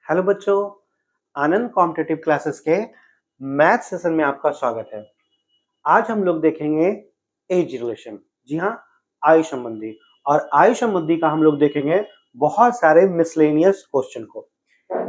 Hello बच्चों, आनंद competitive classes के math session में आपका स्वागत है। आज हम लोग देखेंगे एज रिलेशन, जी हाँ, आयु संबंधी। और आयु संबंधी का हम लोग देखेंगे बहुत सारे मिसलेनियस क्वेश्चन को।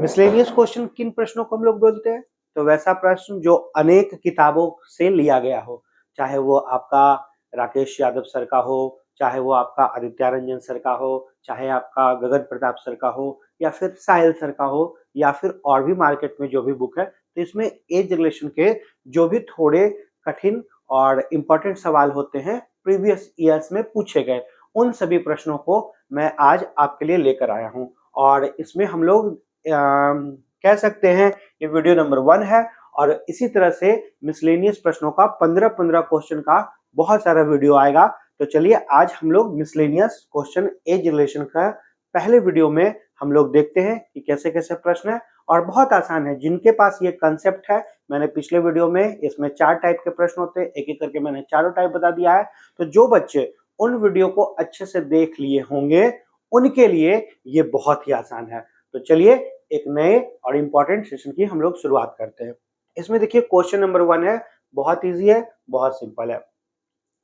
मिसलेनियस क्वेश्चन किन प्रश्नों को हम लोग बोलते हैं? तो वैसा प्रश्न जो अनेक किताबों से लिया गया हो, चाहे वो आपका राकेश यादव सर का हो, चाहे वो आपका आदित्य रंजन सर का हो, चाहे आपका गगन प्रताप सर का हो, या फिर साहिल सर का हो, या फिर और भी मार्केट में जो भी बुक है। तो इसमें एज रिलेशन के जो भी थोड़े कठिन और इम्पोर्टेंट सवाल होते हैं प्रीवियस ईयर्स में पूछे गए, उन सभी प्रश्नों को मैं आज आपके लिए लेकर आया हूं। और इसमें हम लोग कह सकते हैं ये वीडियो नंबर 1 है। और इसी तरह से मिसलेनियस प्रश्नों का 15-15 क्वेश्चन का बहुत सारा वीडियो आएगा। तो चलिए आज हम लोग मिसलेनियस क्वेश्चन एज रिलेशन का पहले वीडियो में हम लोग देखते हैं कि कैसे कैसे प्रश्न है। और बहुत आसान है, जिनके पास ये कंसेप्ट है, मैंने पिछले वीडियो में इसमें 4 टाइप के प्रश्न होते हैं, एक एक करके मैंने चारों टाइप बता दिया है। तो जो बच्चे उन वीडियो को अच्छे से देख लिए होंगे उनके लिए ये बहुत ही आसान है। तो चलिए एक नए और इम्पोर्टेंट सेशन की हम लोग शुरुआत करते हैं। इसमें देखिए क्वेश्चन नंबर 1 है, बहुत इजी है, बहुत सिंपल है।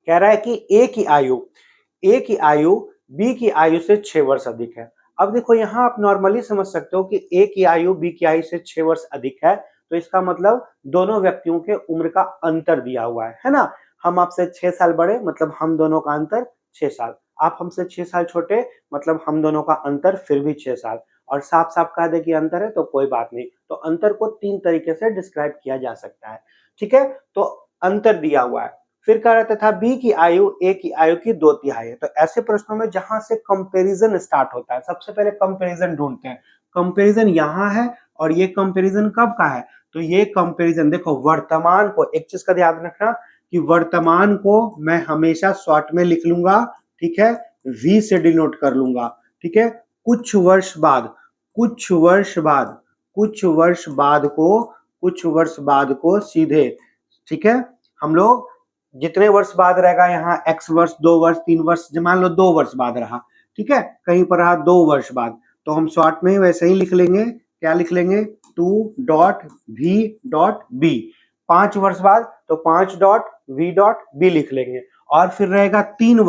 कह रहा है कि ए की आयु बी की आयु से 6 वर्ष अधिक है। अब देखो यहाँ आप नॉर्मली समझ सकते हो कि ए की आयु बी की आयु से 6 वर्ष अधिक है, तो इसका मतलब दोनों व्यक्तियों के उम्र का अंतर दिया हुआ है ना। हम आपसे 6 साल बड़े, मतलब हम दोनों का अंतर 6 साल। आप हमसे 6 साल छोटे, मतलब हम दोनों का अंतर फिर भी 6 साल। और साफ साफ कह दे कि अंतर है तो कोई बात नहीं। तो अंतर को 3 तरीके से डिस्क्राइब किया जा सकता है, ठीक है। तो अंतर दिया हुआ है। फिर कह रहा था बी की आयु ए की आयु की 2/3 है। तो ऐसे प्रश्नों में जहां से कंपैरिजन स्टार्ट होता है, सबसे पहले कंपैरिजन ढूंढते हैं। कंपैरिजन यहाँ है और ये कंपैरिजन कब का है? तो ये कंपैरिजन देखो, वर्तमान को, एक चीज का ध्यान रखना कि वर्तमान को मैं हमेशा शॉर्ट में लिख लूंगा, ठीक है, वी से डिनोट कर लूंगा, ठीक है। कुछ वर्ष बाद कुछ वर्ष बाद को सीधे, ठीक है, हम लोग जितने वर्ष बाद रहेगा यहाँ x वर्ष, 2 वर्ष, 3 वर्ष, मान लो 2 वर्ष बाद रहा, ठीक है, कहीं पर रहा 2 वर्ष बाद, तो हम शॉर्ट में वैसे ही लिख लेंगे। क्या लिख लेंगे? 2.v.b। 5 वर्ष बाद तो 5.v.b लिख लेंगे। और फिर रहेगा 3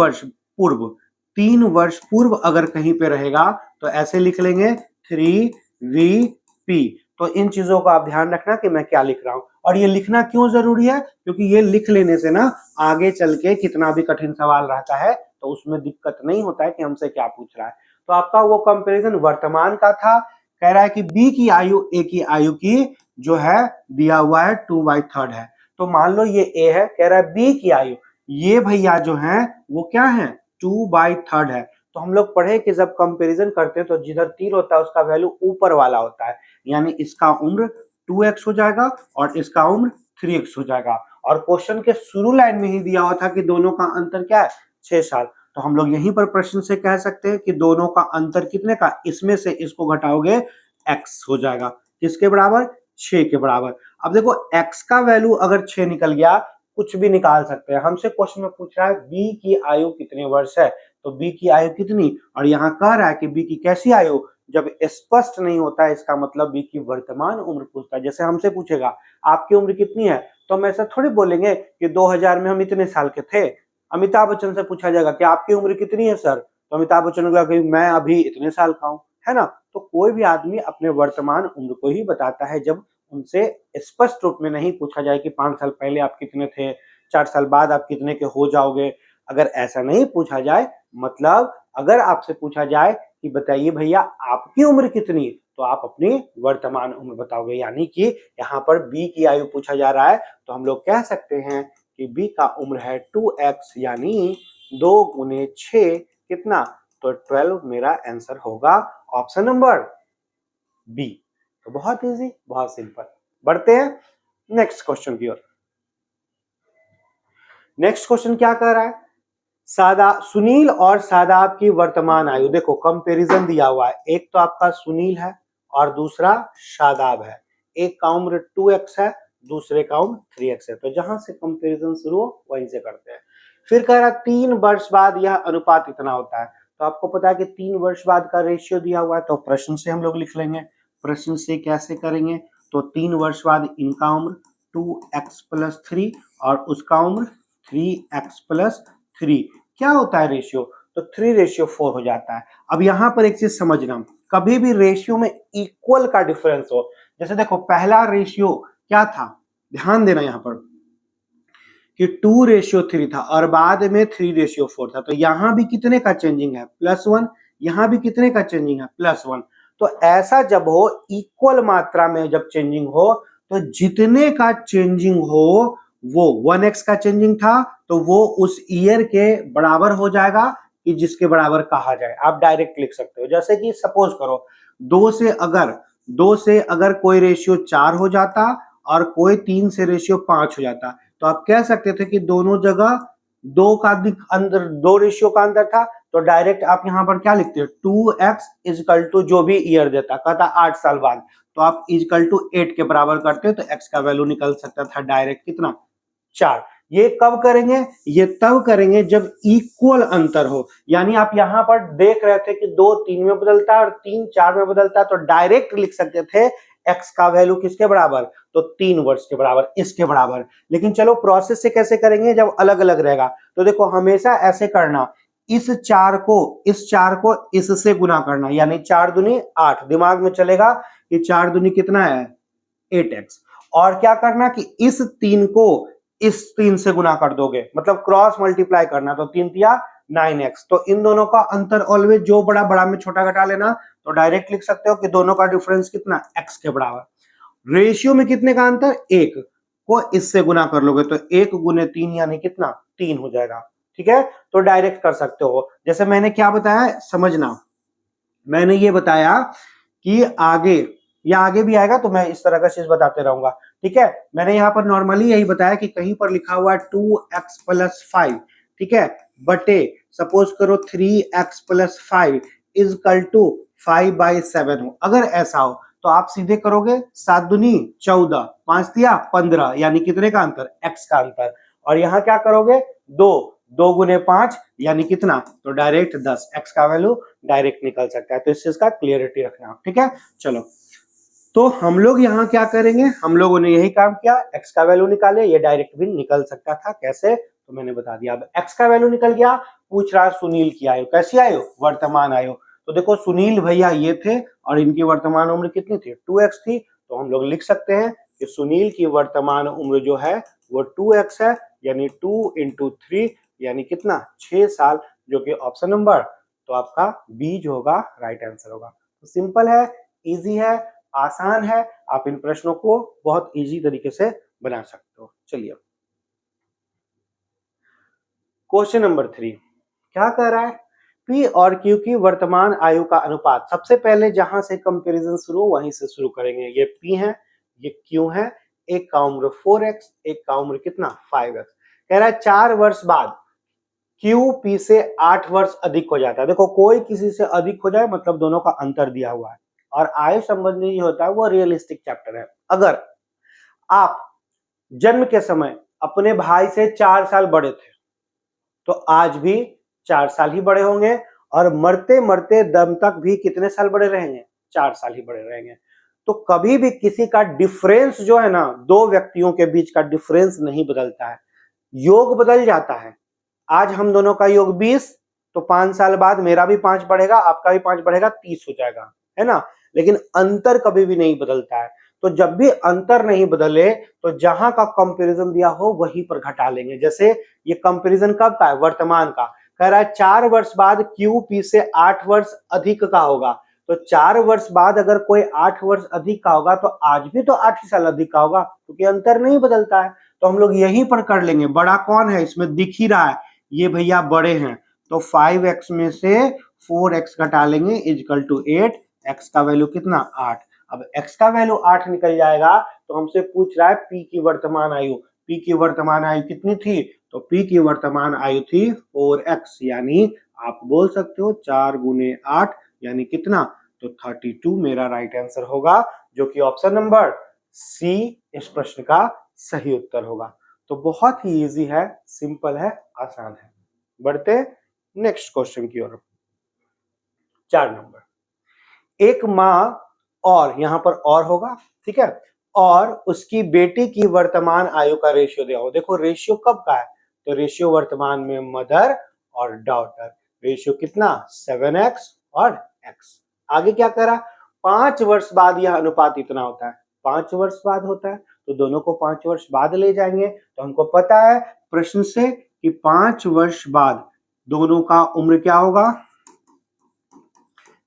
वर्ष पूर्व अगर कहीं पे रहेगा तो ऐसे लिख लेंगे 3v.p। तो इन चीजों का आप ध्यान रखना कि मैं क्या लिख रहा हूं। और ये लिखना क्यों जरूरी है? क्योंकि ये लिख लेने से ना आगे चल के कितना भी कठिन सवाल रहता है तो उसमें दिक्कत नहीं होता है कि हमसे क्या पूछ रहा है। तो आपका वो कंपैरिजन वर्तमान का था। कह रहा है कि बी की आयु ए की आयु की जो है दिया हुआ है 2/3 है। तो मान लो ये ए है, कह रहा है बी की आयु, ये भैया जो है वो क्या है? 2/3 है। तो हम लोग पढ़े कि जब कंपैरिजन करते हैं तो जिधर तीर होता है उसका वैल्यू ऊपर वाला होता है, यानी इसका उम्र 2x हो जाएगा और इसका उम्र 3x हो जाएगा। और क्वेश्चन के शुरू लाइन में ही दिया हुआ था कि दोनों का अंतर क्या है? 6 साल। तो हम लोग यहीं पर प्रश्न से कह सकते हैं कि दोनों का अंतर कितने का? इसमें से इसको घटाओगे x हो जाएगा, किसके बराबर? 6 के बराबर। अब देखो x का वैल्यू अगर 6 निकल गया, कुछ भी निकाल सकते हैं। हमसे क्वेश्चन में पूछ रहा है b की आयु कितने वर्ष है, तो b की आयु कितनी, और यहाँ कह रहा है कि b की कैसी आयु। जब स्पष्ट नहीं होता है इसका मतलब बी की वर्तमान उम्र पूछता है। जैसे हमसे पूछेगा आपकी उम्र कितनी है, तो हम ऐसा थोड़ी बोलेंगे कि 2000 में हम इतने साल के थे। अमिताभ बच्चन से पूछा जाएगा कि आपकी उम्र कितनी है सर, तो अमिताभ बच्चन को कि मैं अभी इतने साल का हूं, है ना। तो कोई भी आदमी अपने वर्तमान उम्र को ही बताता है जब उनसे स्पष्ट रूप में नहीं पूछा जाए कि 5 साल पहले आप कितने थे, 4 साल बाद आप कितने के हो जाओगे। अगर ऐसा नहीं पूछा जाए, मतलब अगर आपसे पूछा जाए कि बताइए भैया आपकी उम्र कितनी, तो आप अपनी वर्तमान उम्र बताओगे। यानी कि यहाँ पर बी की आयु पूछा जा रहा है, तो हम लोग कह सकते हैं कि बी का उम्र है 2x, यानी 2 गुने 6 कितना, तो 12 मेरा आंसर होगा ऑप्शन नंबर बी। तो बहुत इजी, बहुत सिंपल। बढ़ते हैं नेक्स्ट क्वेश्चन की ओर। नेक्स्ट क्वेश्चन क्या कह रहा है? सुनील और शादाब की वर्तमान आयु, देखो कंपैरिजन दिया हुआ है, एक तो आपका सुनील है और दूसरा शादाब है। एक का उम्र 2x है, दूसरे का उम्र 3x है। तो जहां से कंपैरिजन शुरू हो वहीं से करते हैं। फिर कह रहा है 3 वर्ष बाद यह अनुपात इतना होता है। तो आपको पता है कि 3 वर्ष बाद का रेशियो दिया हुआ है, तो प्रश्न से हम लोग लिख लेंगे। प्रश्न से कैसे करेंगे? तो 3 वर्ष बाद इनका उम्र 2x प्लस 3 और उसका उम्र 3x प्लस 3। क्या होता है रेशियो? तो 3:4 हो जाता है। अब यहां पर एक चीज समझना, कभी भी रेशियो में इक्वल का डिफरेंस हो, जैसे देखो पहला रेशियो क्या था, ध्यान देना यहां पर कि 2:3 था और बाद में 3:4 था, तो यहां भी कितने का चेंजिंग है? +1। यहां भी कितने का चेंजिंग है? +1। तो ऐसा जब हो, इक्वल मात्रा में जब चेंजिंग हो, तो जितने का चेंजिंग हो वो 1x का चेंजिंग था तो वो उस ईयर के बराबर हो जाएगा कि जिसके बराबर कहा जाए। आप डायरेक्ट लिख सकते हो, जैसे कि सपोज करो 2 से अगर कोई रेशियो 4 हो जाता और कोई 3 से रेशियो 5 हो जाता, तो आप कह सकते थे कि दोनों जगह अंदर 2 रेशियो का अंदर था, तो डायरेक्ट आप यहां पर क्या लिखते हो? 2x इजकल टू जो भी ईयर देता, कहता 8 साल बाद, तो आप इजकल टू 8 के बराबर करते तो x का वैल्यू निकल सकता था डायरेक्ट कितना? 4। ये कब करेंगे? ये तब करेंगे जब इक्वल अंतर हो। यानी आप यहां पर देख रहे थे कि 2 3 में बदलता है और 3 4 में बदलता है, तो डायरेक्ट लिख सकते थे x का वैल्यू किसके बराबर? तो 3 वर्ष के बराबर, इसके बराबर। लेकिन चलो प्रोसेस से कैसे करेंगे जब अलग अलग रहेगा? तो देखो हमेशा ऐसे करना, इस 4 को इससे गुना करना, यानी 4 दूनी 8। दिमाग में चलेगा कि 4 दूनी कितना है? 8x। और क्या करना कि इस 3 को इस 3 से गुना कर दोगे, मतलब क्रॉस मल्टीप्लाई करना, तो 3 तिया 9x। तो इन दोनों का अंतर ऑलवेज जो बड़ा बड़ा में छोटा घटा लेना, तो डायरेक्ट लिख सकते हो कि दोनों का डिफरेंस कितना? x के बराबर। रेशियो में कितने का अंतर? 1 को इससे गुना कर लोगे तो 1 गुने 3 यानी कितना? 3 हो जाएगा। ठीक है, तो डायरेक्ट कर सकते हो। जैसे मैंने क्या बताया समझना, मैंने ये बताया कि आगे भी आएगा तो मैं इस तरह का चीज बताते रहूंगा। ठीक है, मैंने यहाँ पर नॉर्मली यही बताया कि कहीं पर लिखा हुआ है 2x प्लस 5, ठीक है, बटे सपोज करो 3x प्लस 5 इजकल टू 5/7 हो। अगर ऐसा हो तो आप सीधे करोगे 7 दूनी 14, 5 तिया 15, यानी कितने का अंतर? x का अंतर। और यहाँ क्या करोगे? 2 गुने 5 यानी कितना? तो डायरेक्ट 10। x का वैल्यू डायरेक्ट निकल सकता है, तो इस चीज का क्लियरिटी रखना। ठीक है, चलो तो हम लोग यहाँ क्या करेंगे? हम लोगों ने यही काम किया, x का वैल्यू निकाले। ये डायरेक्ट भी निकल सकता था, कैसे? तो मैंने बता दिया। अब x का वैल्यू निकल गया, पूछ रहा सुनील की आयु, कैसी आयु? वर्तमान आयु। तो देखो सुनील भैया ये थे और इनकी वर्तमान उम्र कितनी थी? 2x थी। तो हम लोग लिख सकते हैं कि सुनील की वर्तमान उम्र जो है वो 2x है, यानी 2 इंटू 3 यानी कितना? 6 साल, जो कि ऑप्शन नंबर तो आपका बी जो होगा राइट आंसर होगा। तो सिंपल है, इजी है, आसान है, आप इन प्रश्नों को बहुत इजी तरीके से बना सकते हो। चलिए क्वेश्चन नंबर 3 क्या कह रहा है? पी और क्यू की वर्तमान आयु का अनुपात। सबसे पहले जहां से कंपैरिजन शुरू वहीं से शुरू करेंगे। ये पी है, ये क्यू है, एक का उम्र 4x, एक का उम्र कितना? 5x। कह रहा है 4 वर्ष बाद क्यू पी से 8 वर्ष अधिक हो जाता है। देखो कोई किसी से अधिक हो जाए मतलब दोनों का अंतर दिया हुआ है, और आयु संबंधी जो होता है वो रियलिस्टिक चैप्टर है। अगर आप जन्म के समय अपने भाई से 4 साल बड़े थे तो आज भी 4 साल ही बड़े होंगे, और मरते मरते दम तक भी कितने साल बड़े रहेंगे? 4 साल ही बड़े रहेंगे। तो कभी भी किसी का डिफरेंस जो है ना, दो व्यक्तियों के बीच का डिफरेंस नहीं बदलता है, योग बदल जाता है। आज हम दोनों का योग 20, तो 5 साल बाद मेरा भी 5 बढ़ेगा, आपका भी 5 बढ़ेगा, 30 हो जाएगा, है ना? लेकिन अंतर कभी भी नहीं बदलता है। तो जब भी अंतर नहीं बदले तो जहां का कंपैरिजन दिया हो वहीं पर घटा लेंगे। जैसे ये कंपैरिजन कब का है? वर्तमान का। कह रहा है 4 वर्ष बाद क्यू पी से 8 वर्ष अधिक का होगा। तो 4 वर्ष बाद अगर कोई 8 वर्ष अधिक का होगा तो आज भी तो 8 ही साल अधिक का होगा, क्योंकि अंतर नहीं बदलता है। तो हम लोग यहीं पर कर लेंगे। बड़ा कौन है? इसमें दिख ही रहा है, ये भैया बड़े हैं, तो 5x में से 4x घटा लेंगे इजकल टू 8। x का वैल्यू कितना? 8। अब x का वैल्यू 8 निकल जाएगा तो हमसे पूछ रहा है p की वर्तमान आयु। p की वर्तमान आयु कितनी थी? तो p की वर्तमान आयु थी 4x, यानी आप बोल सकते हो 4 गुने 8 यानी कितना? तो 32 मेरा राइट आंसर होगा, जो कि ऑप्शन नंबर सी इस प्रश्न का सही उत्तर होगा। तो बहुत ही इजी है, सिंपल है, आसान है। बढ़ते नेक्स्ट क्वेश्चन की ओर। 4 नंबर, एक माँ और यहाँ पर और होगा, ठीक है, और उसकी बेटी की वर्तमान आयु का रेशियो दिया हो। देखो रेशियो कब का है, तो रेशियो वर्तमान में मदर और डॉटर, रेशियो कितना 7x और x। आगे क्या करा, 5 वर्ष बाद यह अनुपात इतना होता है, 5 वर्ष बाद होता है, तो दोनों को 5 वर्ष बाद ले जाएंगे। तो हमको पता है प्रश्न से कि 5 वर्ष बाद दोनों का उम्र क्या होगा,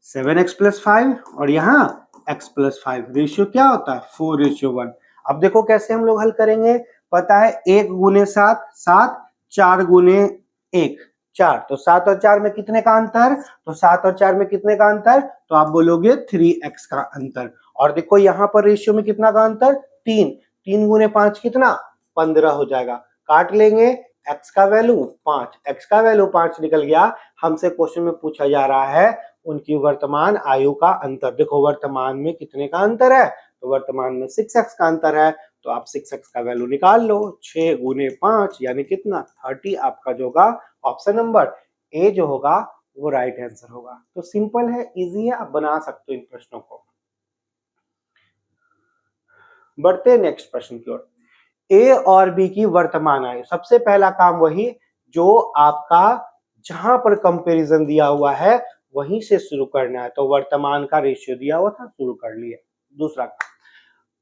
7x + 5 और यहाँ x + 5, रेशियो क्या होता है 4:1। अब देखो कैसे हम लोग हल करेंगे, पता है 1 × 7 7, 4 × 1 4, तो 7 और 4 में कितने का अंतर, तो 7 और 4 में कितने का अंतर, तो आप बोलोगे 3x का अंतर। और देखो यहाँ पर रेशियो में कितना का अंतर, 3 3 × 5 कितना 15 हो जाएगा, काट लेंगे, x का वैल्यू 5, x का वैल्यू 5 निकल गया। हमसे क्वेश्चन में पूछा जा रहा है उनकी वर्तमान आयु का अंतर। देखो वर्तमान में कितने का अंतर है, तो वर्तमान में 6x का अंतर है, तो आप 6x का वैल्यू निकाल लो, 6 × 5 यानी कितना 30, आपका जो होगा ऑप्शन नंबर ए जो होगा वो राइट आंसर होगा। तो सिंपल है, इजी है, आप बना सकते हो इन प्रश्नों को। बढ़ते नेक्स्ट प्रश्न की ओर, ए और बी की वर्तमान आयु। सबसे पहला काम वही जो आपका जहां पर कंपैरिजन दिया हुआ है वहीं से शुरू करना है, तो वर्तमान का रेशियो दिया हुआ था, शुरू कर लिए। दूसरा,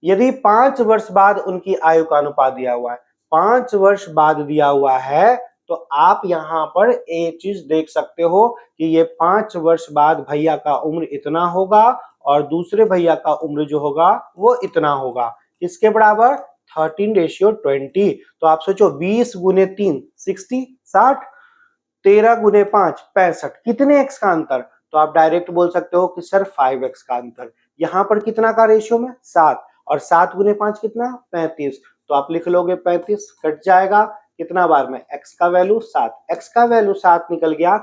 यदि 5 वर्ष बाद उनकी आयु का अनुपात दिया हुआ है, 5 वर्ष बाद दिया हुआ है, तो आप यहां पर एक चीज देख सकते हो कि ये 5 वर्ष बाद भैया का उम्र इतना होगा और दूसरे भैया का उम्र जो होगा वो इतना होगा, किसके बराबर 13:20। तो आप सोचो 20 × 3 60 60, 13 × 5 65, कितने x का अंतर, तो आप डायरेक्ट बोल सकते हो कि सर 5x का अंतर। यहां पर कितना का रेशियो में 7, और 7 × 5 कितना 35, तो आप लिख लोगे 35, कट जाएगा कितना बार में x का वैल्यू 7, x का वैल्यू 7 निकल गया।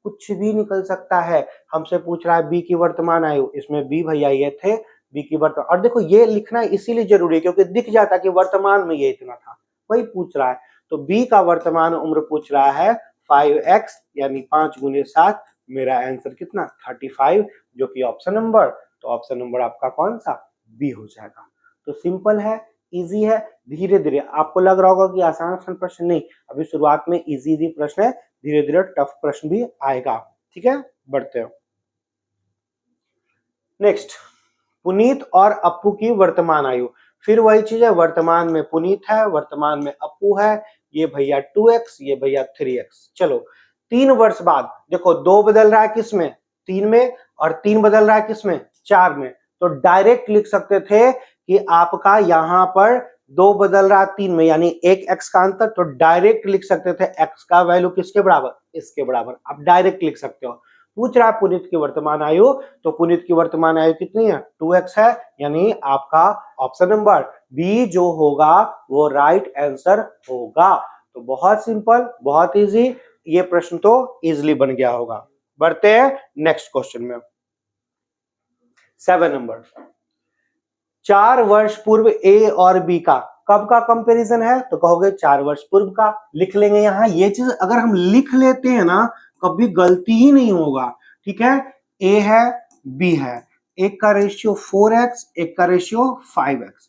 कुछ भी निकल सकता है, हमसे पूछ रहा है b की वर्तमान आयु, इसमें b भैया ये थे, b की वर्तमान, और देखो ये लिखना इसीलिए जरूरी है क्योंकि दिख जाता कि वर्तमान में ये इतना था, वही पूछ रहा है। तो b का वर्तमान उम्र पूछ रहा है 5x यानी 5 × 7, मेरा आंसर कितना 35, जो कि ऑप्शन नंबर, तो ऑप्शन नंबर आपका कौन सा बी हो जाएगा। तो सिंपल है, इजी है, धीरे धीरे आपको लग रहा होगा कि आसान प्रश्न नहीं, अभी शुरुआत में इजी इजी प्रश्न है, धीरे धीरे टफ प्रश्न भी आएगा, ठीक है। बढ़ते हैं नेक्स्ट, पुनीत और अप्पू की वर्तमान आयु। फिर वही चीज है, वर्तमान में पुनीत है, वर्तमान में अप्पू है, ये भैया 2x, ये भैया 3x। चलो 3 वर्ष बाद, देखो 2 बदल रहा है किसमें 3 में, और 3 बदल रहा है किसमें 4 में, तो डायरेक्ट लिख सकते थे कि आपका यहां पर 2 बदल रहा 3 में यानी 1 x का अंतर, तो डायरेक्ट लिख सकते थे x का वैल्यू किसके बराबर, इसके बराबर, आप डायरेक्ट लिख सकते हो। पूछ रहा है पुनीत की वर्तमान आयु, तो पुनीत की वर्तमान आयु कितनी है 2x है, यानी आपका ऑप्शन नंबर बी जो होगा वो राइट आंसर होगा। तो बहुत सिंपल, बहुत इजी, ये प्रश्न तो इजीली बन गया होगा। बढ़ते हैं नेक्स्ट क्वेश्चन में, 7 नंबर। 4 वर्ष पूर्व ए और बी का कब का कंपैरिजन है, तो कहोगे 4 वर्ष पूर्व का, लिख लेंगे यहां। ये चीज अगर हम लिख लेते हैं ना कभी गलती ही नहीं होगा, ठीक है। ए है बी है, एक का रेशियो 4x, एक का रेशियो 5x।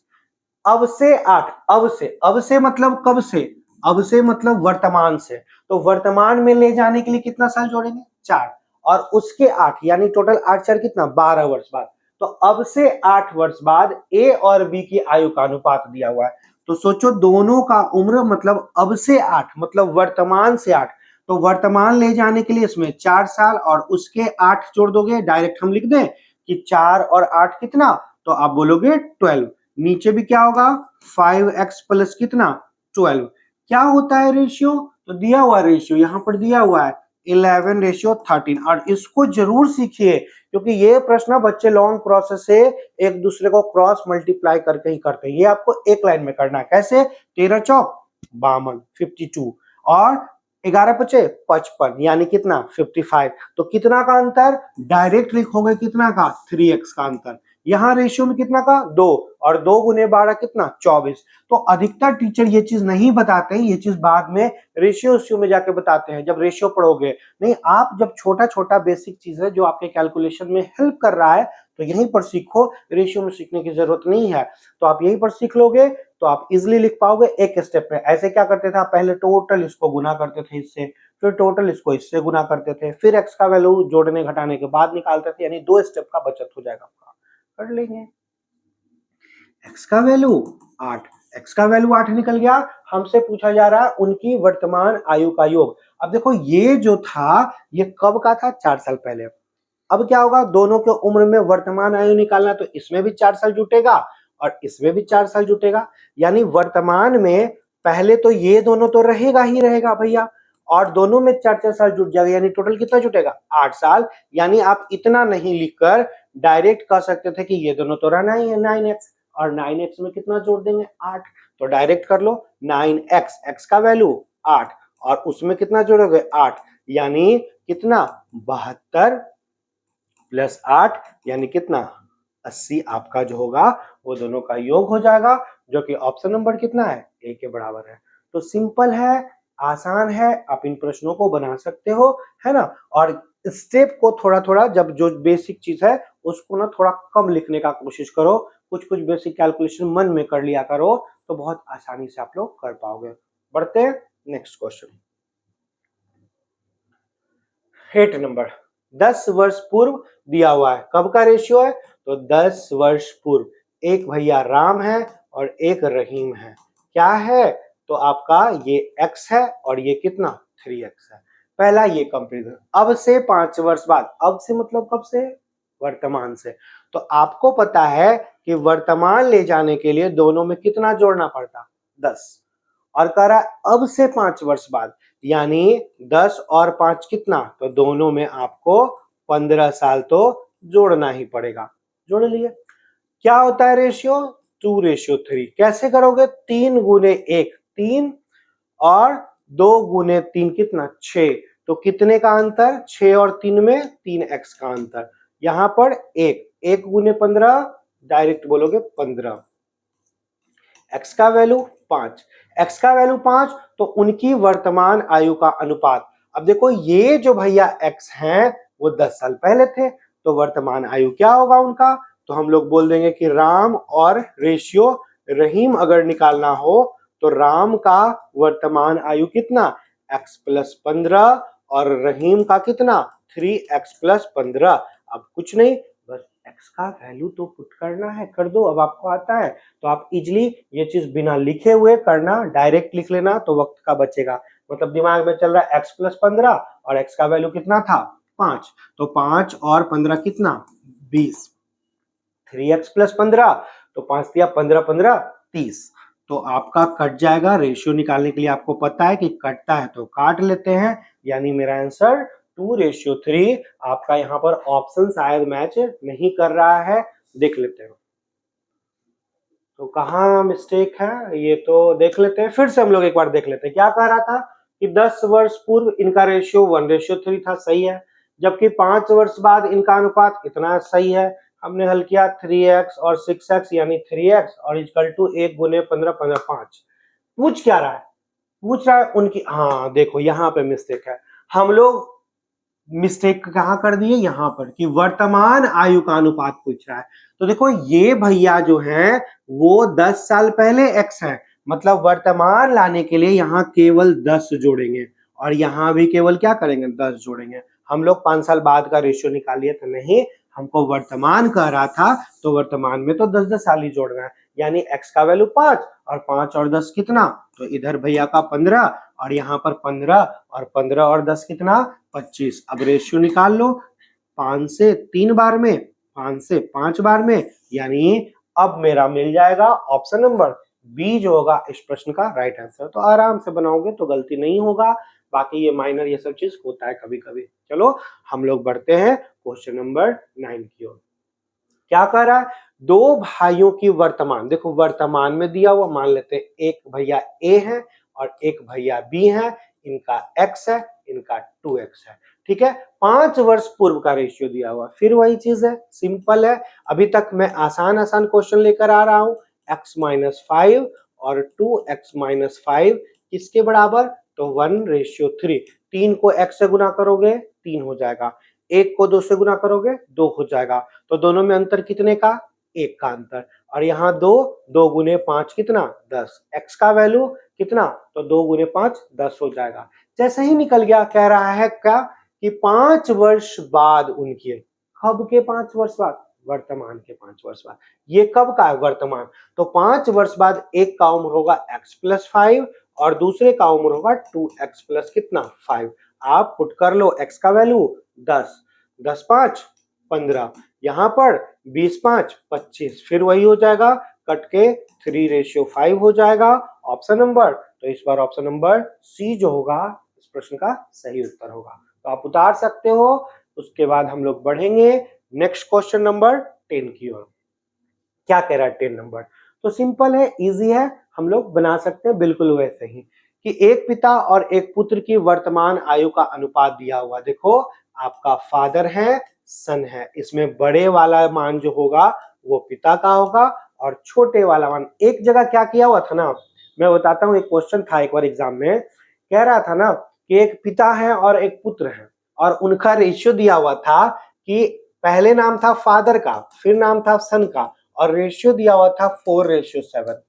अब से 8, अब से मतलब कब से, अब से मतलब वर्तमान से, तो वर्तमान में ले जाने के लिए कितना साल जोड़ेंगे 4, और उसके 8 यानी टोटल 8 4 कितना 12 वर्ष बाद। तो अब से 8 वर्ष बाद ए और बी की आयु का अनुपात दिया हुआ है, तो सोचो दोनों का उम्र मतलब अब से 8 मतलब वर्तमान से 8, तो वर्तमान ले जाने के लिए इसमें 4 साल और उसके 8 जोड़ दोगे, डायरेक्ट हम लिख दें कि 4 और 8 कितना, तो आप बोलोगे 12। नीचे भी क्या होगा 5x प्लस कितना 12। क्या होता है रेशियो, तो दिया हुआ रेशियो यहां पर दिया हुआ है 11:13, और इसको जरूर सीखिए क्योंकि ये प्रश्न बच्चे लॉन्ग प्रोसेस से एक दूसरे को क्रॉस मल्टीप्लाई करके ही करते हैं। ये आपको एक लाइन में करना है, कैसे 13 चौक 52 52, और 11 पचे 55 यानी कितना 55, तो कितना का अंतर, डायरेक्ट लिखोगे कितना का 3x का अंतर। यहां रेशियो में कितना का 2, और 2 × 12 कितना 24। तो अधिकतर टीचर ये चीज नहीं बताते, ये चीज बाद में रेशियो में जाके बताते हैं जब रेशियो पढ़ोगे। नहीं, आप जब छोटा छोटा बेसिक चीज है जो आपके कैलकुलेशन में हेल्प कर रहा है तो यहीं पर सीखो, रेशियो में सीखने की जरूरत नहीं है। तो आप यहीं पर सीख लोगे तो आप इजिली लिख पाओगे एक स्टेप में। ऐसे क्या करते थे आप, पहले टोटल इसको गुना करते थे इससे, फिर टोटल इसको इससे गुना करते थे, फिर एक्स का वैल्यू जोड़ने घटाने के बाद निकालते थे, यानी 2 स्टेप का बचत हो जाएगा आपका। कर लेंगे। एक्स का वैल्यू 8, एक्स का वैल्यू 8 निकल गया। हमसे पूछा जा रहा है उनकी वर्तमान आयु का योग। अब देखो ये जो था ये कब का था, 4 साल पहले। अब क्या होगा, दोनों के उम्र में वर्तमान आयु निकालना, तो इसमें भी 4 साल जुटेगा और इसमें भी 4 साल जुटेगा। यानी वर्तमान में पहले तो ये दोनों तो रहेगा ही रहेगा भैया, और दोनों में 4-4 साल जुट जाएगा, यानी टोटल कितना जुटेगा, 8 साल। यानी आप इतना नहीं लिखकर डायरेक्ट कह सकते थे कि ये दोनों तो रहना ही है 9x, और 9x में कितना जोड़ देंगे, 8। तो डायरेक्ट कर लो 9x, x का वैल्यू 8 और उसमें कितना जोड़ोगे, 8, यानी कितना, 72 प्लस 8 यानी कितना, 80 आपका जो होगा वो दोनों का योग हो जाएगा, जो कि ऑप्शन नंबर कितना है, ए के बराबर है। तो सिंपल है, आसान है, आप इन प्रश्नों को बना सकते हो, है ना। और स्टेप को थोड़ा थोड़ा, जब जो बेसिक चीज है उसको ना थोड़ा कम लिखने का कोशिश करो, कुछ कुछ बेसिक कैलकुलेशन मन में कर लिया करो, तो बहुत आसानी से आप लोग कर पाओगे। बढ़ते हैं नेक्स्ट क्वेश्चन। 8 नंबर, 10 वर्ष पूर्व दिया हुआ है, कब का रेशियो है, तो 10 वर्ष पूर्व। एक भैया राम है और एक रहीम है, क्या है, तो आपका ये x है और ये कितना, 3x है। पहला ये कंपेरिजन। अब से 5 वर्ष बाद, अब से मतलब कब से, वर्तमान से। तो आपको पता है कि वर्तमान ले जाने के लिए दोनों में कितना जोड़ना पड़ता, 10, और कह रहा है अब से 5 वर्ष बाद, यानी 10 और 5 कितना, तो दोनों में आपको 15 साल तो जोड़ना ही पड़ेगा। जोड़ लिए। क्या होता है रेशियो, 2:3। कैसे करोगे, 3 गुने 1 3 और 2 गुने 3 कितना, 6। तो कितने का अंतर, 6 और 3 में 3x का अंतर। यहां पर 1 गुने 15, डायरेक्ट बोलोगे 15। x का वैल्यू 5, x का वैल्यू 5, तो उनकी वर्तमान आयु का अनुपात। अब देखो ये जो भैया x हैं वो 10 साल पहले थे, तो वर्तमान आयु क्या होगा उनका, तो हम लोग बोल देंगे कि राम और रेशियो रहीम अगर निकालना हो तो राम का वर्तमान आयु कितना, x प्लस 15 और रहीम का कितना, 3x प्लस 15। अब कुछ नहीं, बस x का वैल्यू तो पुट करना है, कर दो, अब आपको आता है। तो आप इजिली ये चीज बिना लिखे हुए करना, डायरेक्ट लिख लेना, तो वक्त का बचेगा। मतलब दिमाग में चल रहा है x प्लस 15 और x का वैल्यू कितना था, 5, तो 5 और 15 कितना, 20, 3x प्लस 15, तो 5 दिया 15 15 30। तो आपका कट जाएगा, रेशियो निकालने के लिए आपको पता है कि कटता है तो काट लेते हैं, यानी मेरा आंसर 2:3। आपका यहाँ पर ऑप्शन शायद मैच नहीं कर रहा है, देख लेते हैं तो कहाँ मिस्टेक है, ये तो देख लेते हैं, फिर से हम लोग एक बार देख लेते हैं। क्या कह रहा था कि 10 वर्ष पूर्व इनका रेशियो 1:3 था, सही है, जबकि 5 वर्ष बाद इनका अनुपात इतना, सही है। हमने हल किया 3x और 6x, यानी 3x और इक्वल टू 1 गुने 15 15 5। पूछ क्या रहा है, पूछ रहा है उनकी, हाँ देखो यहाँ पे मिस्टेक है, हम लोग मिस्टेक कहाँ कर दिए, यहाँ पर, कि वर्तमान आयु का अनुपात पूछ रहा है। तो देखो ये भैया जो है वो 10 साल पहले x है, मतलब वर्तमान लाने के लिए यहाँ केवल 10 जोड़ेंगे और यहाँ भी केवल क्या करेंगे, 10 जोड़ेंगे। हम लोग 5 साल बाद का रेशियो निकालिए तो नहीं, हमको वर्तमान कह रहा था, तो वर्तमान में तो 10 10 साल ही जोड़ना है, यानी x का वैल्यू 5 और 5 और 10 कितना, तो इधर भैया का 15 और यहाँ पर 15 और 15 और 10 कितना, 25। अब रेशियो निकाल लो, 5 से 3 बार में, 5 से 5 बार में, यानी अब मेरा मिल जाएगा ऑप्शन नंबर बी जो होगा इस प्रश्न का राइट आंसर। तो आराम से बनाओगे तो गलती नहीं होगा, बाकी ये माइनर ये सब चीज होता है कभी कभी। चलो हम लोग बढ़ते हैं क्वेश्चन नंबर 9 की ओर। क्या कह रहा है, दो भाइयों की वर्तमान, देखो वर्तमान में दिया हुआ, मान लेते हैं एक भैया ए है और एक भैया बी है, इनका x है, इनका 2x है, ठीक है। 5 वर्ष पूर्व का रेशियो दिया हुआ, फिर वही चीज है, सिंपल है। अभी तक मैं आसान आसान क्वेश्चन लेकर आ रहा हूं। x-5 और 2x-5 किसके बराबर, तो 1:3। 3 को x से गुना करोगे 3 हो जाएगा, 1 को 2 से गुना करोगे 2 हो जाएगा, तो दोनों में अंतर कितने का, 1 का अंतर। और यहाँ 2, 2 गुने 5 कितना, 10। x का वैल्यू कितना, तो 2 गुने 5 10 हो जाएगा। जैसे ही निकल गया, कह रहा है क्या कि 5 वर्ष बाद उनके, कब के 5 वर्ष बाद, वर्तमान के 5 वर्ष बाद। ये कब का है, वर्तमान। तो 5 वर्ष बाद एक का उम्र होगा x प्लस 5 और दूसरे का उम्र होगा 2x प्लस कितना, 5। आप पुट कर लो x का वैल्यू 10, 10 5 15, यहाँ पर 20 5 25, फिर वही हो जाएगा, कट के 3:5 हो जाएगा ऑप्शन नंबर। तो इस बार ऑप्शन नंबर सी जो होगा इस प्रश्न का सही उत्तर होगा। तो आप उतार सकते हो। उसके बाद हम लोग बढ़ेंगे नेक्स्ट क्वेश्चन नंबर 10 की ओर। क्या कह रहा है 10 नंबर, तो सिंपल है, इजी है, हम लोग बना सकते हैं बिल्कुल वैसे ही कि एक पिता और एक पुत्र की वर्तमान आयु का अनुपात दिया हुआ। देखो आपका फादर है, सन है, इसमें बड़े वाला मान जो होगा वो पिता का होगा और छोटे वाला मान, एक जगह क्या किया हुआ था ना, मैं बताता हूँ। एक क्वेश्चन था एक बार एग्जाम में, कह रहा था ना कि एक पिता है और एक पुत्र है और उनका रेशियो दिया हुआ था कि पहले नाम था फादर का, फिर नाम था सन का और रेशियो दिया हुआ था 4:7।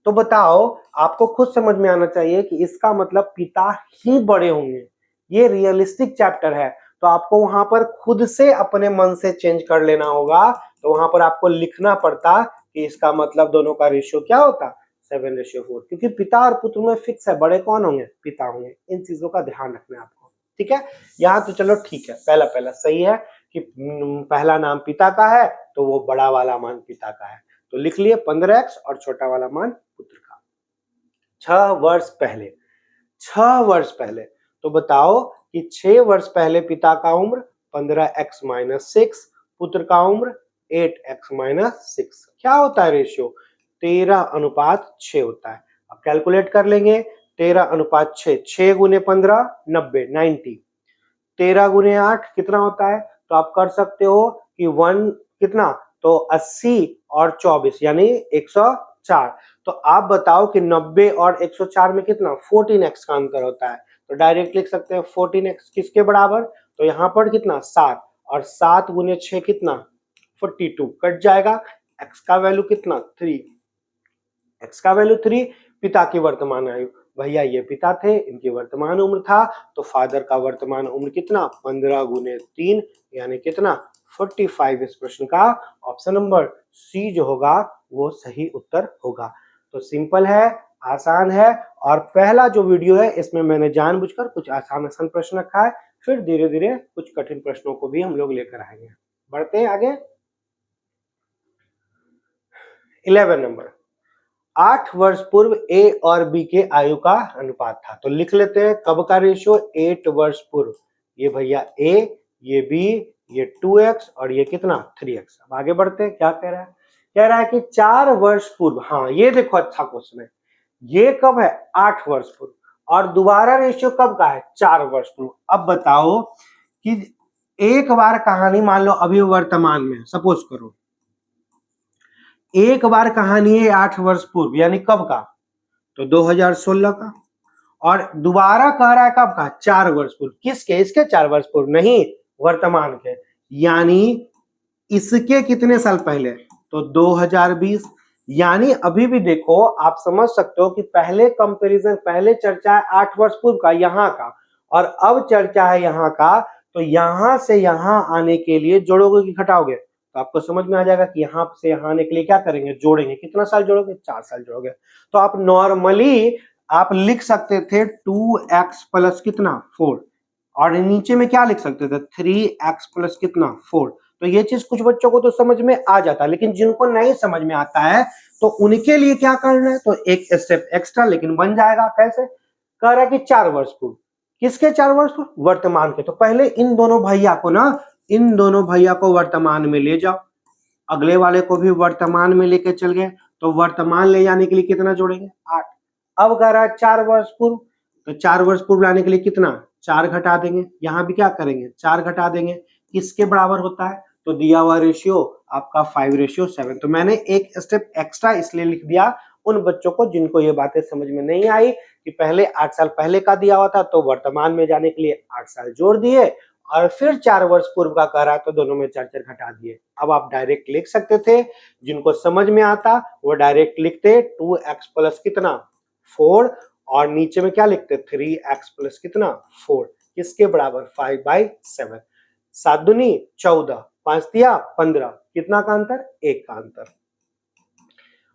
तो बताओ, आपको खुद समझ में आना चाहिए कि इसका मतलब पिता ही बड़े होंगे। ये रियलिस्टिक चैप्टर है, तो आपको वहां पर खुद से अपने मन से चेंज कर लेना होगा। तो वहां पर आपको लिखना पड़ता कि इसका मतलब दोनों का रेशियो क्या होता, 7:4, क्योंकि पिता और पुत्र में फिक्स है, बड़े कौन होंगे, पिता होंगे। इन चीजों का ध्यान रखना है आपको, ठीक है। यहाँ तो चलो ठीक है, पहला पहला सही है कि पहला नाम पिता का है तो वो बड़ा वाला मान पिता का है, तो लिख लिए 15x और छोटा वाला मान पुत्र का। 6 वर्ष पहले, 6 वर्ष पहले, तो बताओ कि 6 वर्ष पहले पिता का उम्र 15x-6, पुत्र का उम्र 8x-6, क्या होता है रेशियो, 13:6 होता है। अब कैलकुलेट कर लेंगे, 13:6, 6 गुने 15 90, 90, 13 गुने 8 कितना होता है, तो आप कर सकते हो कि 1 कितना, तो 80 और 24 यानी 104। तो आप बताओ कि 90 और 104 में कितना, 14x का अंतर होता है। तो डायरेक्ट लिख सकते हैं 14x किसके बराबर, तो यहाँ पर कितना 7 और 7 गुने 6 कितना 42, कट जाएगा। x का वैल्यू कितना 3, x का वैल्यू 3, पिता की वर्तमान आयु, भैया ये पिता थे, इनकी वर्तमान उम्र था, तो फादर का वर्तमान उम्र कितना 15 गुने 3 यानी कितना 45। इस प्रश्न का ऑप्शन नंबर सी जो होगा वो सही उत्तर होगा। तो सिंपल है, आसान है, और पहला जो वीडियो है इसमें मैंने जानबूझकर कुछ आसान आसान प्रश्न रखा है, फिर धीरे धीरे कुछ कठिन प्रश्नों को भी हम लोग लेकर आएंगे। बढ़ते हैं आगे। 11 नंबर, 8 वर्ष पूर्व ए और बी के आयु का अनुपात था। तो लिख लेते हैं कब का रेशियो, 8 वर्ष पूर्व, ये भैया ए, ये बी, ये 2x और ये कितना 3x। अब आगे बढ़ते हैं, क्या कह रहा है, कह रहा है कि 4 वर्ष पूर्व, हाँ ये देखो अच्छा क्वेश्चन है, ये कब है 8 वर्ष पूर्व, और दोबारा रेशियो कब का है 4 वर्ष पूर्व। अब बताओ कि एक बार कहानी मान लो अभी वर्तमान में, सपोज करो एक बार कहानी है 8 वर्ष पूर्व यानी कब का, तो 2016 का, और दोबारा कह रहा है कब का 4 वर्ष पूर्व, किसके, इसके 4 वर्ष पूर्व नहीं, वर्तमान के, यानी इसके कितने साल पहले, तो 2020। यानी अभी भी देखो आप समझ सकते हो कि पहले कंपैरिजन, पहले चर्चा है 8 वर्ष पूर्व का यहाँ का, और अब चर्चा है यहाँ का, तो यहां से यहां आने के लिए जोड़ोगे कि घटाओगे, तो आपको समझ में आ जाएगा कि यहां से यहां आने के लिए क्या करेंगे, जोड़ेंगे। कितना साल जोड़ोगे, 4 साल जोड़ोगे। तो आप नॉर्मली आप लिख सकते थे 2x प्लस कितना 4, और नीचे में क्या लिख सकते थे 3x प्लस कितना 4। तो ये चीज कुछ बच्चों को तो समझ में आ जाता है, लेकिन जिनको नहीं समझ में आता है तो उनके लिए क्या करना है, तो एक स्टेप एक्स्ट्रा, लेकिन बन जाएगा कैसे, कह रहा है कि 4 वर्ष पूर्व, किसके 4 वर्ष पूर्व, वर्तमान के। तो पहले इन दोनों भैया को ना, इन दोनों भैया को वर्तमान में ले जाओ, अगले वाले को भी वर्तमान में लेके चल गए, तो वर्तमान ले जाने के लिए कितना जोड़ेंगे 8। अब कह रहा है 4 वर्ष पूर्व, तो 4 वर्ष पूर्व लाने के लिए कितना 4 घटा देंगे, यहां भी क्या करेंगे 4 घटा देंगे, किसके बराबर होता है, तो दिया हुआ रेशियो आपका 5:7। तो मैंने एक स्टेप एक्स्ट्रा इसलिए लिख दिया उन बच्चों को जिनको ये बातें समझ में नहीं आई कि पहले 8 साल पहले का दिया हुआ था, तो वर्तमान में जाने के लिए 8 साल जोड़ दिए, और फिर 4 वर्ष पूर्व का कह रहा है तो दोनों में 4 4 घटा दिए। अब आप डायरेक्ट लिख सकते थे, जिनको समझ में आता वो डायरेक्ट लिखते 2x प्लस कितना 4 और नीचे में क्या लिखते 3x प्लस कितना 4 किसके बराबर 5/7। 7 दूनी 14, 5 दिया 15, कितना का अंतर 1 का अंतर।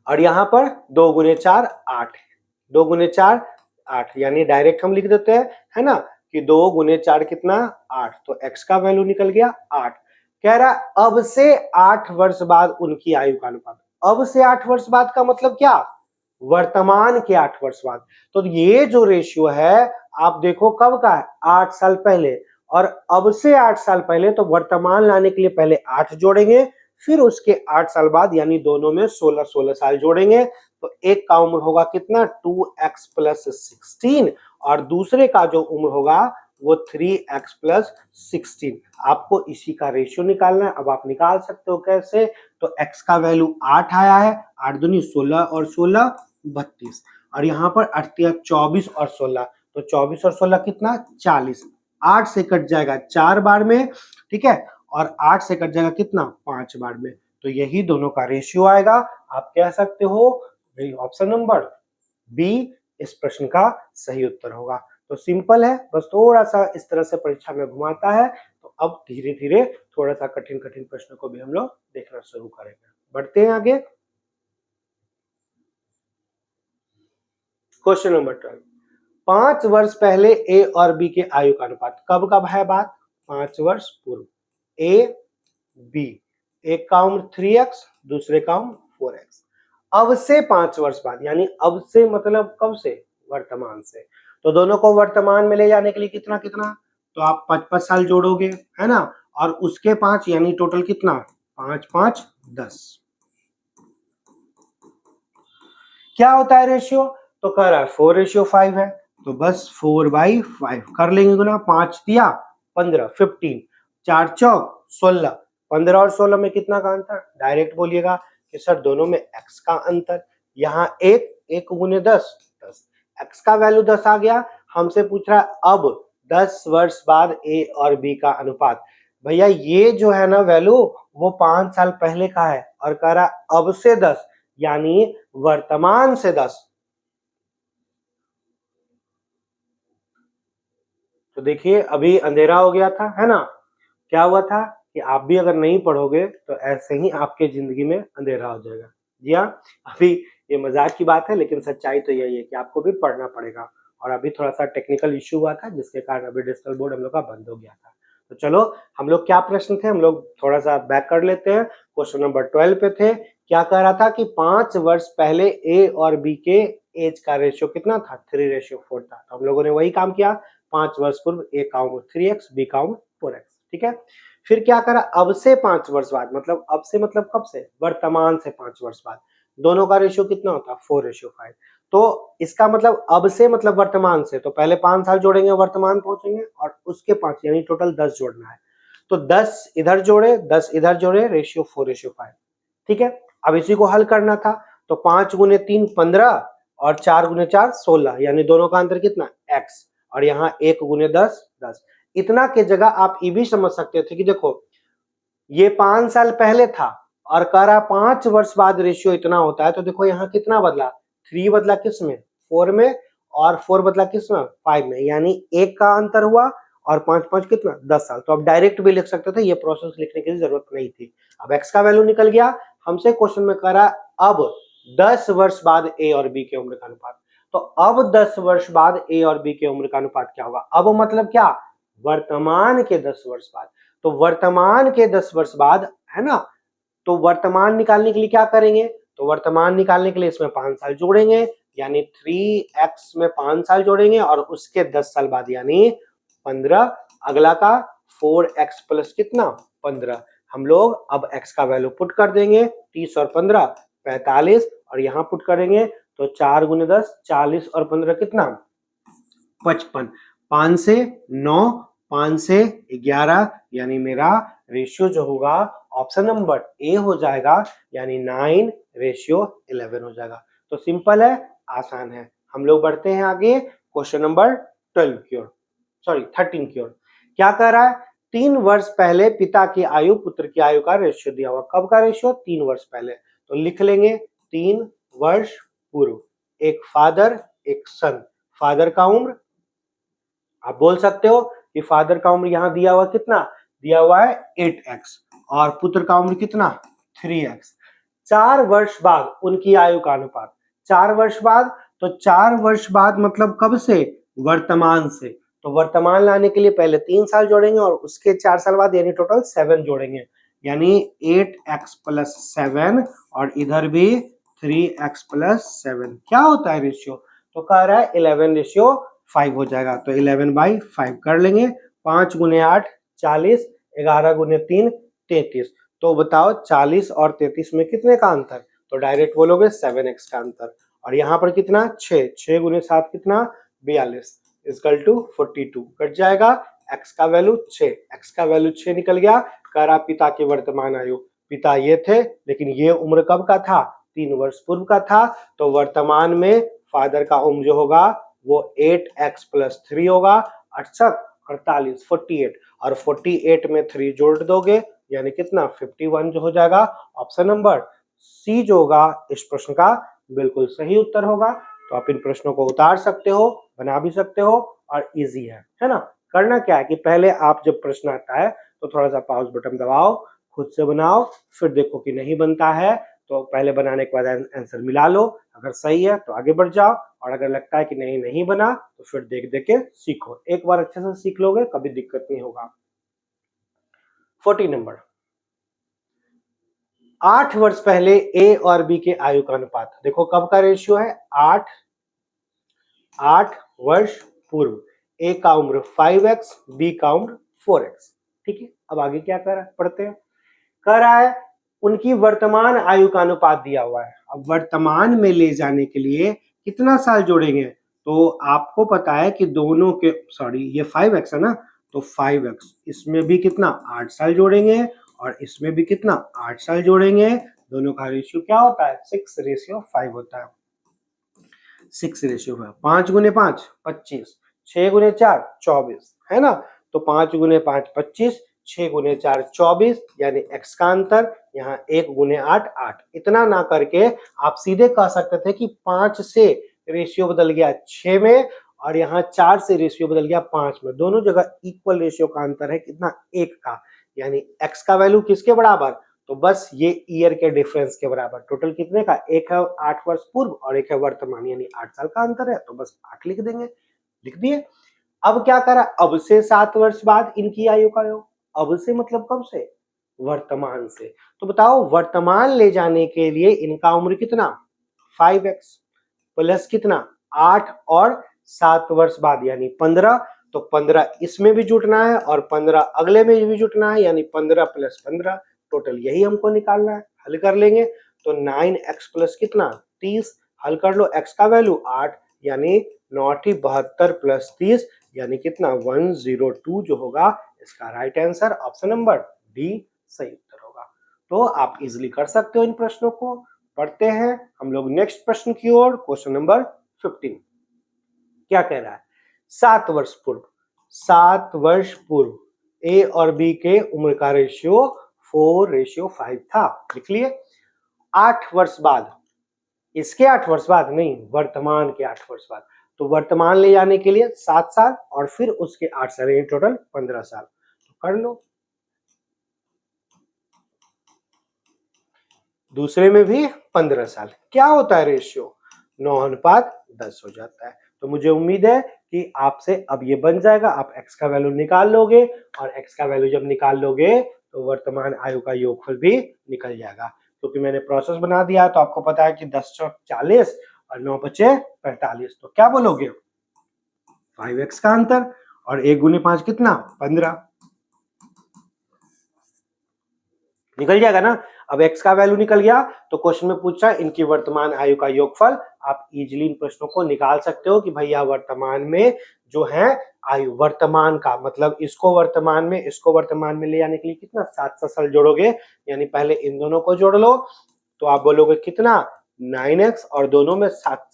और यहां पर 2 गुने 4 8, 2 गुने 4 8 यानी डायरेक्ट हम लिख देते हैं, है ना, कि 2 गुने 4 कितना 8, तो x का वैल्यू निकल गया 8। कह रहा अब से 8 वर्ष बाद उनकी आयु का अनुपात। अब से 8 वर्ष बाद का मतलब क्या, वर्तमान के 8 वर्ष बाद। तो ये जो रेशियो है आप देखो कब का है 8 साल पहले, और अब से 8 साल पहले, तो वर्तमान लाने के लिए पहले 8 जोड़ेंगे, फिर उसके 8 साल बाद यानी दोनों में 16 16 साल जोड़ेंगे, तो एक का उम्र होगा कितना 2x प्लस 16 और दूसरे का जो उम्र होगा वो 3x प्लस 16। आपको इसी का रेशियो निकालना है। अब आप निकाल सकते हो कैसे, तो x का वैल्यू 8 आया है, 8 दूनी 16 और 16 32, और यहाँ पर 24 और 16, तो 24 और 16 कितना 40, 8 से कट जाएगा 4 बार में, ठीक है, और 8 से कट जाएगा कितना 5 बार में, तो यही दोनों का रेशियो आएगा। आप कह सकते हो ऑप्शन नंबर बी इस प्रश्न का सही उत्तर होगा। तो सिंपल है, बस थोड़ा सा इस तरह से परीक्षा में घुमाता है। तो अब धीरे धीरे थोड़ा सा कठिन कठिन प्रश्नों को भी हम लोग देखना शुरू करेंगे। बढ़ते हैं आगे। क्वेश्चन नंबर 12, 5 वर्ष पहले ए और बी के आयु का अनुपात। कब कब है बात, 5 वर्ष पूर्व। ए बी, एक का उम्र 3x, दूसरे का उम्र 4x। अब से 5 वर्ष बाद, यानी अब से मतलब कब से, वर्तमान से। तो दोनों को वर्तमान में ले जाने के लिए कितना कितना, तो आप 5 साल जोड़ोगे, है ना, और उसके 5 यानी टोटल कितना 5 5 10। क्या होता है रेशियो, तो कह रहा है 4:5 है, तो बस 4/5 कर लेंगे गुना, 5 दिया 15 15, 4 चौक 16, 15 और 16 में कितना का अंतर, डायरेक्ट बोलिएगा कि सर दोनों में x का अंतर। यहाँ 1 गुने 10 10, x का वैल्यू 10 आ गया। हमसे पूछ रहा है अब 10 वर्ष बाद a और b का अनुपात। भैया ये जो है ना वैल्यू वो 5 साल पहले का है, और कह रहा अब से 10 यानी वर्तमान से 10। तो देखिए अभी अंधेरा हो गया था, है ना, क्या हुआ था कि आप भी अगर नहीं पढ़ोगे तो ऐसे ही आपके जिंदगी में अंधेरा हो जाएगा। जी हाँ, अभी ये मजाक की बात है, लेकिन सच्चाई तो यही है कि आपको भी पढ़ना पड़ेगा। और अभी थोड़ा सा टेक्निकल इश्यू हुआ था जिसके कारण अभी डिजिटल बोर्ड हम लोग का बंद हो गया था। तो चलो हम लोग क्या प्रश्न थे, हम लोग थोड़ा सा बैक कर लेते हैं। क्वेश्चन नंबर 12 पे थे, क्या कह रहा था कि 5 वर्ष पहले ए और बी के एज का रेशियो कितना था, 3:4 था। तो हम लोगों ने वही काम किया, 5 वर्ष पूर्व ए का उम्र 3x, बी का उम्र 4x, ठीक है। फिर क्या करा, अब से 5 वर्ष बाद, मतलब अब से मतलब कब से, वर्तमान से 5 वर्ष बाद, दोनों का रेशियो कितना होता है 4:5। तो इसका मतलब अब से मतलब वर्तमान से, तो पहले 5 साल जोड़ेंगे वर्तमान पहुंचेंगे, और उसके 5 यानी टोटल 10 जोड़ना है। तो 10 इधर जोड़े 10 इधर जोड़े, रेशियो 4:5, ठीक है। अब इसी को हल करना था, तो 5 गुने 3 15 और 4 गुने 4 16, यानी दोनों का अंतर कितना x, और यहाँ 1 गुने 10 10। इतना के जगह आप ये भी समझ सकते थे कि देखो ये 5 साल पहले था और कह रहा 5 वर्ष बाद रेशियो इतना होता है, तो देखो यहाँ कितना बदला, 3 बदला किस में 4 में, और 4 बदला किस में 5 में, यानी 1 का अंतर हुआ, और 5 5 कितना 10 साल। तो अब डायरेक्ट भी लिख सकते थे, ये प्रोसेस लिखने की जरूरत नहीं थी। अब x का वैल्यू निकल गया। हमसे क्वेश्चन में कह रहा अब 10 वर्ष बाद a और b के उम्र का अनुपात। तो अब 10 वर्ष बाद a और b के उम्र का अनुपात क्या होगा, अब मतलब क्या, वर्तमान के 10 वर्ष बाद। तो वर्तमान के 10 वर्ष बाद, है ना, तो वर्तमान निकालने के लिए क्या करेंगे, तो वर्तमान निकालने के लिए इसमें 5 साल जोड़ेंगे, यानी 3x में 5 साल जोड़ेंगे, और उसके 10 साल बाद यानी 15, अगला का 4x प्लस कितना 15। हम लोग अब x का वैल्यू पुट कर देंगे, 30 और 15 45, और यहाँ पुट करेंगे तो 4 गुने 10 40 और 15 कितना 55, 5 से 9 5 से 11, यानी मेरा रेशियो जो होगा ऑप्शन नंबर ए हो जाएगा, यानी 9:11 हो जाएगा। तो सिंपल है, आसान है। हम लोग बढ़ते हैं आगे क्वेश्चन नंबर 12 की ओर, सॉरी 13 की ओर। क्या कह रहा है 3 वर्ष पहले पिता की आयु पुत्र की आयु का रेशियो दिया हुआ। कब का रेशियो? 3 वर्ष पहले। तो लिख लेंगे 3 वर्ष पूर्व। एक फादर, एक सन। फादर का उम्र आप बोल सकते हो कि फादर का उम्र यहां दिया हुआ कितना दिया हुआ है 8x और पुत्र का उम्र कितना 3x। 4 वर्ष बाद उनकी आयु का अनुपात 4 वर्ष बाद, तो 4 वर्ष बाद मतलब कब से? वर्तमान से। तो वर्तमान लाने के लिए पहले 3 साल जोड़ेंगे और उसके 4 साल बाद यानी टोटल 7 जोड़ेंगे, यानी 8x + 7 और इधर भी 3x + 7। क्या होता है रेशियो? तो कह रहा है 11:5 हो जाएगा। तो 11/5 कर लेंगे। 5 × 8 40, 11 × 3 33। तो बताओ 40 और 33 में कितने का अंतर? तो डायरेक्ट बोलोगे 7x का अंतर। और यहाँ पर कितना 6 × 7 कितना 42 = 42 कट जाएगा। x का वैल्यू 6, x का वैल्यू 6 निकल गया। कह रहा पिता की वर्तमान आयु, पिता ये थे लेकिन ये उम्र कब का था? 3 वर्ष पूर्व का था। तो वर्तमान में फादर का उम्र जो होगा वो 8x + 3 होगा, 68 48 48 और 48 में 3 जोड़ दोगे यानी कितना 51 जो हो जाएगा। ऑप्शन नंबर सी जो होगा इस प्रश्न का बिल्कुल सही उत्तर होगा। तो आप इन प्रश्नों को उतार सकते हो, बना भी सकते हो और इजी है ना। करना क्या है कि पहले आप जब प्रश्न आता है तो थोड़ा सा पॉज बटन दबाओ, खुद से बनाओ, फिर देखो कि नहीं बनता है तो पहले बनाने के बाद आंसर मिला लो। अगर सही है तो आगे बढ़ जाओ और अगर लगता है कि नहीं बना तो फिर देख देख के सीखो। एक बार अच्छे से सीख लोगे कभी दिक्कत नहीं होगा। 40 नंबर, 8 वर्ष पहले ए और बी के आयु का अनुपात। देखो कब का रेशियो है 8 वर्ष पूर्व। ए का उम्र 5x, बी का उम्र 4x। ठीक है, अब आगे क्या कर रहा है पढ़ते हैं। कह रहा है उनकी वर्तमान आयु का अनुपात दिया हुआ है। अब वर्तमान में ले जाने के लिए कितना साल जोड़ेंगे? तो आपको पता है कि दोनों के ये 5x है ना, तो 5x इसमें भी कितना 8 साल जोड़ेंगे और इसमें भी कितना 8 साल जोड़ेंगे। दोनों का रेशियो क्या होता है 6:5 होता है। 6:5 5 × 5 25, 6 × 4 24 है ना। तो 5 × 5 25, 6 × 4 24 यानी x का अंतर यहाँ 1 × 8 8। इतना ना करके आप सीधे कह सकते थे कि 5 से रेशियो बदल गया 6 में और यहाँ 4 से रेशियो बदल गया 5 में। दोनों जगह इक्वल रेशियो का अंतर है कितना 1 का, यानी x का वैल्यू किसके बराबर? तो बस ये ईयर के डिफरेंस के बराबर। टोटल कितने का? एक है 8 वर्ष पूर्व और एक है वर्तमान, यानी 8 साल का अंतर है। तो बस 8 लिख देंगे, लिख दिए। अब क्या करा? अब से 7 वर्ष बाद इनकी आयु का योग। अब से मतलब कब से? वर्तमान से। तो बताओ वर्तमान ले जाने के लिए इनका उम्र कितना 5x प्लस कितना 8 और 7 वर्ष बाद यानी 15। तो 15 इसमें भी जुटना है और 15 अगले में भी जुटना है, यानी 15 + 15 टोटल यही हमको निकालना है। हल कर लेंगे तो 9x प्लस कितना 30। हल कर लो, x का वैल्यू 8 यानी 9 × 72 + 30 यानी कितना 102 जो होगा इसका right answer option number D सही उत्तर होगा। तो आप इजिली कर सकते हो इन प्रश्नों को। पढ़ते हैं हम लोग नेक्स्ट प्रश्न की ओर। क्वेश्चन नंबर 15 क्या कह रहा है? 7 वर्ष पूर्व, 7 वर्ष पूर्व ए और बी के उम्र का रेशियो 4:5 था। लिख लिए। 8 वर्ष बाद, इसके 8 वर्ष बाद नहीं, वर्तमान के 8 वर्ष बाद। तो वर्तमान ले जाने के लिए 7 साल और फिर उसके 8 साल, यानी टोटल 15 साल। तो कर लो। दूसरे में भी 15 साल। क्या होता है रेशियो? 9:10 हो जाता है। तो मुझे उम्मीद है कि आपसे अब ये बन जाएगा। आप x का वैल्यू निकाल लोगे और x का वैल्यू जब निकाल लोगे तो वर्तमान आयु का योगफल भी निकल जाएगा। क्योंकि मैंने प्रोसेस बना दिया तो आपको पता है कि 10 × 40 और 9 बचे 45। तो क्या बोलोगे 5x का अंतर और 1 × 5 कितना 15 निकल जाएगा ना। अब x का वैल्यू निकल गया तो क्वेश्चन में पूछा इनकी वर्तमान आयु का योगफल। आप इजीली इन प्रश्नों को निकाल सकते हो कि भैया वर्तमान में जो है आयु, वर्तमान का मतलब इसको वर्तमान में ले जाने के लिए कितना 7 साल जोड़ोगे, यानी पहले इन दोनों को जोड़ लो तो आप बोलोगे कितना 9x और दोनों में 7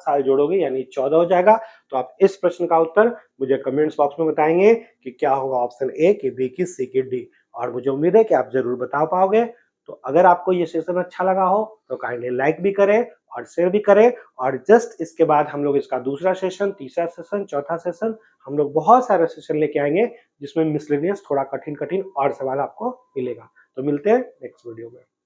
साल जोड़ोगे यानी 14 हो जाएगा। तो आप इस प्रश्न का उत्तर मुझे कमेंट्स बॉक्स में बताएंगे कि क्या होगा, ऑप्शन ए की, बी की, सी की, डी। और मुझे उम्मीद है कि आप जरूर बता पाओगे। तो अगर आपको ये सेशन अच्छा लगा हो तो काइंडली लाइक भी करें और शेयर भी करें। और जस्ट इसके बाद हम लोग इसका दूसरा सेशन, तीसरा सेशन, चौथा सेशन, हम लोग बहुत सारे सेशन लेके आएंगे जिसमें मिसलेनियस थोड़ा कठिन कठिन और सवाल आपको मिलेगा। तो मिलते हैं नेक्स्ट वीडियो में।